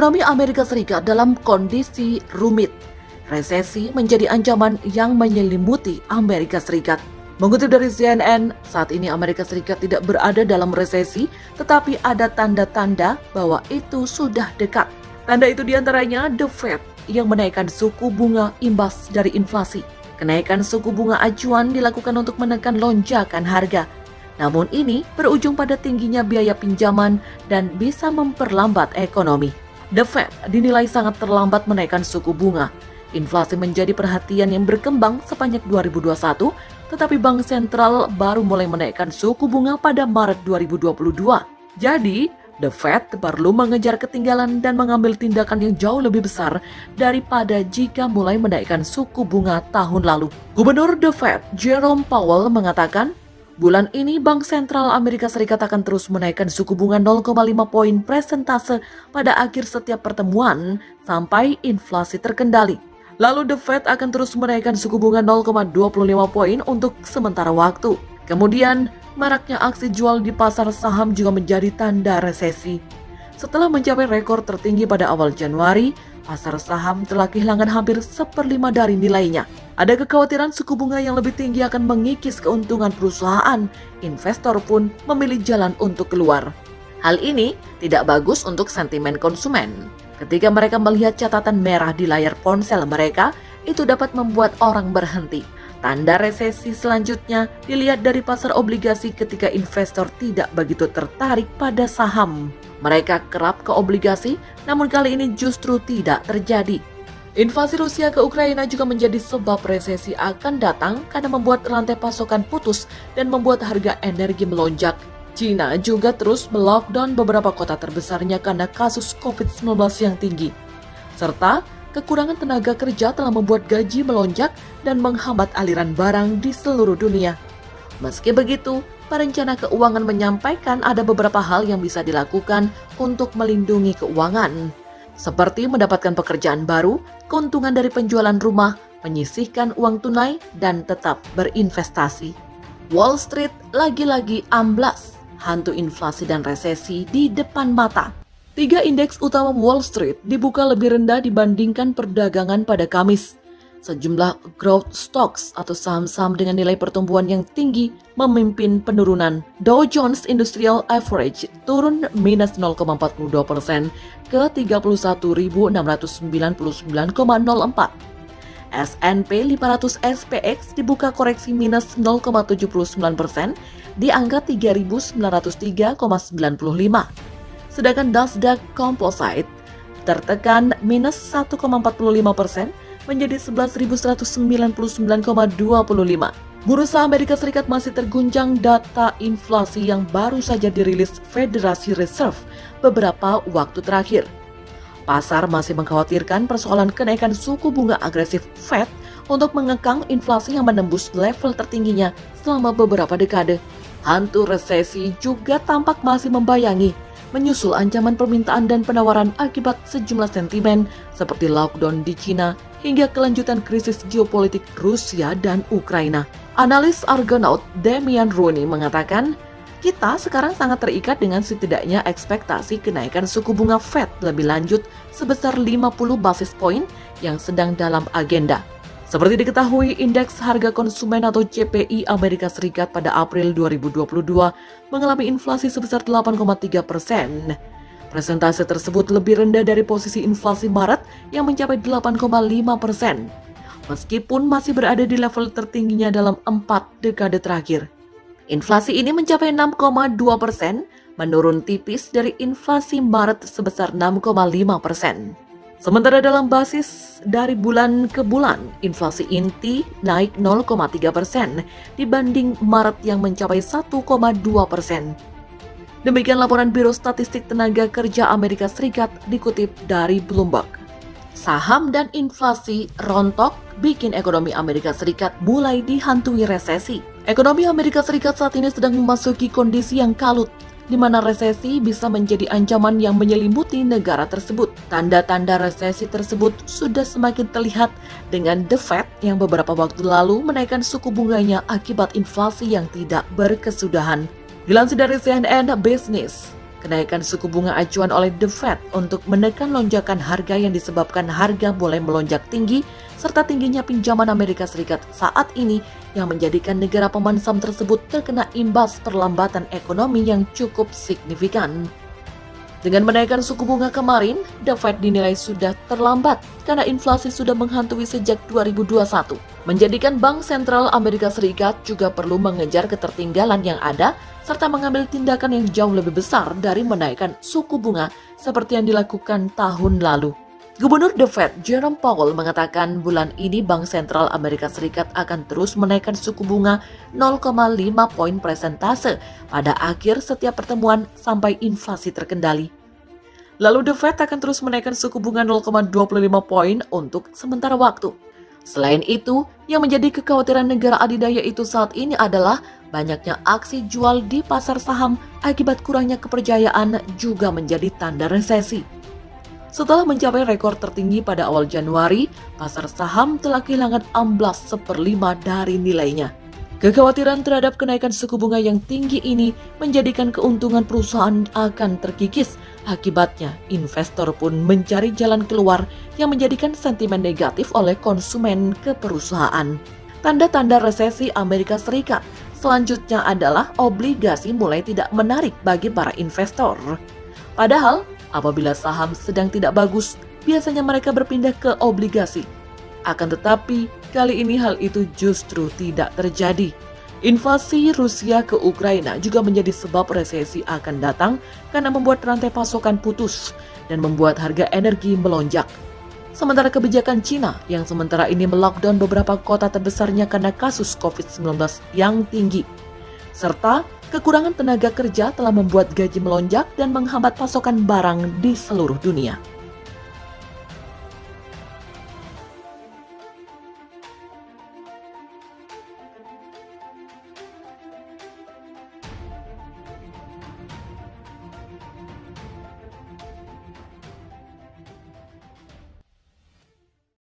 Ekonomi Amerika Serikat dalam kondisi rumit. Resesi menjadi ancaman yang menyelimuti Amerika Serikat. Mengutip dari CNN, saat ini Amerika Serikat tidak berada dalam resesi, tetapi ada tanda-tanda bahwa itu sudah dekat. Tanda itu diantaranya The Fed yang menaikkan suku bunga imbas dari inflasi. Kenaikan suku bunga acuan dilakukan untuk menekan lonjakan harga. Namun ini berujung pada tingginya biaya pinjaman dan bisa memperlambat ekonomi. The Fed dinilai sangat terlambat menaikkan suku bunga. Inflasi menjadi perhatian yang berkembang sepanjang 2021, tetapi Bank Sentral baru mulai menaikkan suku bunga pada Maret 2022. Jadi, The Fed perlu mengejar ketinggalan dan mengambil tindakan yang jauh lebih besar daripada jika mulai menaikkan suku bunga tahun lalu. Gubernur The Fed, Jerome Powell, mengatakan, bulan ini Bank Sentral Amerika Serikat akan terus menaikkan suku bunga 0,5 poin persentase pada akhir setiap pertemuan sampai inflasi terkendali. Lalu The Fed akan terus menaikkan suku bunga 0,25 poin untuk sementara waktu. Kemudian, maraknya aksi jual di pasar saham juga menjadi tanda resesi. Setelah mencapai rekor tertinggi pada awal Januari, pasar saham telah kehilangan hampir 1/5 dari nilainya. Ada kekhawatiran suku bunga yang lebih tinggi akan mengikis keuntungan perusahaan. Investor pun memilih jalan untuk keluar. Hal ini tidak bagus untuk sentimen konsumen. Ketika mereka melihat catatan merah di layar ponsel mereka, itu dapat membuat orang berhenti. Tanda resesi selanjutnya dilihat dari pasar obligasi ketika investor tidak begitu tertarik pada saham. Mereka kerap ke obligasi, namun kali ini justru tidak terjadi. Invasi Rusia ke Ukraina juga menjadi sebab resesi akan datang karena membuat rantai pasokan putus dan membuat harga energi melonjak. China juga terus melockdown beberapa kota terbesarnya karena kasus COVID-19 yang tinggi. Serta kekurangan tenaga kerja telah membuat gaji melonjak dan menghambat aliran barang di seluruh dunia. Meski begitu, perencana keuangan menyampaikan ada beberapa hal yang bisa dilakukan untuk melindungi keuangan, seperti mendapatkan pekerjaan baru, keuntungan dari penjualan rumah, menyisihkan uang tunai, dan tetap berinvestasi. Wall Street lagi-lagi amblas. Hantu inflasi dan resesi di depan mata. 3 indeks utama Wall Street dibuka lebih rendah dibandingkan perdagangan pada Kamis. Sejumlah growth stocks atau saham-saham dengan nilai pertumbuhan yang tinggi memimpin penurunan. Dow Jones Industrial Average turun minus 0,42% ke 31.699,04. S&P 500 SPX dibuka koreksi minus 0,79% di angka 3.903,95. Sedangkan Nasdaq Composite tertekan minus 1,45% menjadi 11.199,25. Bursa Amerika Serikat masih terguncang data inflasi yang baru saja dirilis Federasi Reserve beberapa waktu terakhir. Pasar masih mengkhawatirkan persoalan kenaikan suku bunga agresif Fed untuk mengekang inflasi yang menembus level tertingginya selama beberapa dekade. Hantu resesi juga tampak masih membayangi, menyusul ancaman permintaan dan penawaran akibat sejumlah sentimen seperti lockdown di China hingga kelanjutan krisis geopolitik Rusia dan Ukraina. Analis Argonaut Damian Rooney mengatakan, kita sekarang sangat terikat dengan setidaknya ekspektasi kenaikan suku bunga Fed lebih lanjut sebesar 50 basis poin yang sedang dalam agenda. Seperti diketahui, indeks harga konsumen atau CPI Amerika Serikat pada April 2022 mengalami inflasi sebesar 8,3%. Persentase tersebut lebih rendah dari posisi inflasi Maret yang mencapai 8,5%. Meskipun masih berada di level tertingginya dalam 4 dekade terakhir. Inflasi ini mencapai 6,2%, menurun tipis dari inflasi Maret sebesar 6,5%. Sementara dalam basis dari bulan ke bulan, inflasi inti naik 0,3% dibanding Maret yang mencapai 1,2%. Demikian laporan Biro Statistik Tenaga Kerja Amerika Serikat dikutip dari Bloomberg. Saham dan inflasi rontok bikin ekonomi Amerika Serikat mulai dihantui resesi. Ekonomi Amerika Serikat saat ini sedang memasuki kondisi yang kalut, di mana resesi bisa menjadi ancaman yang menyelimuti negara tersebut. Tanda-tanda resesi tersebut sudah semakin terlihat dengan The Fed yang beberapa waktu lalu menaikkan suku bunganya akibat inflasi yang tidak berkesudahan. Dilansir dari CNN Business, Kenaikan suku bunga acuan oleh The Fed untuk menekan lonjakan harga yang disebabkan harga boleh melonjak tinggi serta tingginya pinjaman Amerika Serikat saat ini yang menjadikan negara pemansam tersebut terkena imbas perlambatan ekonomi yang cukup signifikan. Dengan menaikkan suku bunga kemarin, The Fed dinilai sudah terlambat karena inflasi sudah menghantui sejak 2021, menjadikan Bank Sentral Amerika Serikat juga perlu mengejar ketertinggalan yang ada serta mengambil tindakan yang jauh lebih besar dari menaikkan suku bunga seperti yang dilakukan tahun lalu. Gubernur The Fed, Jerome Powell, mengatakan bulan ini Bank Sentral Amerika Serikat akan terus menaikkan suku bunga 0,5 poin persentase pada akhir setiap pertemuan sampai inflasi terkendali. Lalu The Fed akan terus menaikkan suku bunga 0,25 poin untuk sementara waktu. Selain itu, yang menjadi kekhawatiran negara adidaya itu saat ini adalah banyaknya aksi jual di pasar saham akibat kurangnya kepercayaan juga menjadi tanda resesi. Setelah mencapai rekor tertinggi pada awal Januari, pasar saham telah kehilangan amblas 1/5 dari nilainya. Kekhawatiran terhadap kenaikan suku bunga yang tinggi ini menjadikan keuntungan perusahaan akan terkikis. Akibatnya, investor pun mencari jalan keluar yang menjadikan sentimen negatif oleh konsumen ke perusahaan. Tanda-tanda resesi Amerika Serikat selanjutnya adalah obligasi mulai tidak menarik bagi para investor. Padahal, apabila saham sedang tidak bagus, biasanya mereka berpindah ke obligasi. Akan tetapi, kali ini hal itu justru tidak terjadi. Invasi Rusia ke Ukraina juga menjadi sebab resesi akan datang karena membuat rantai pasokan putus dan membuat harga energi melonjak. Sementara kebijakan Cina yang sementara ini melockdown beberapa kota terbesarnya karena kasus COVID-19 yang tinggi. Serta kekurangan tenaga kerja telah membuat gaji melonjak dan menghambat pasokan barang di seluruh dunia.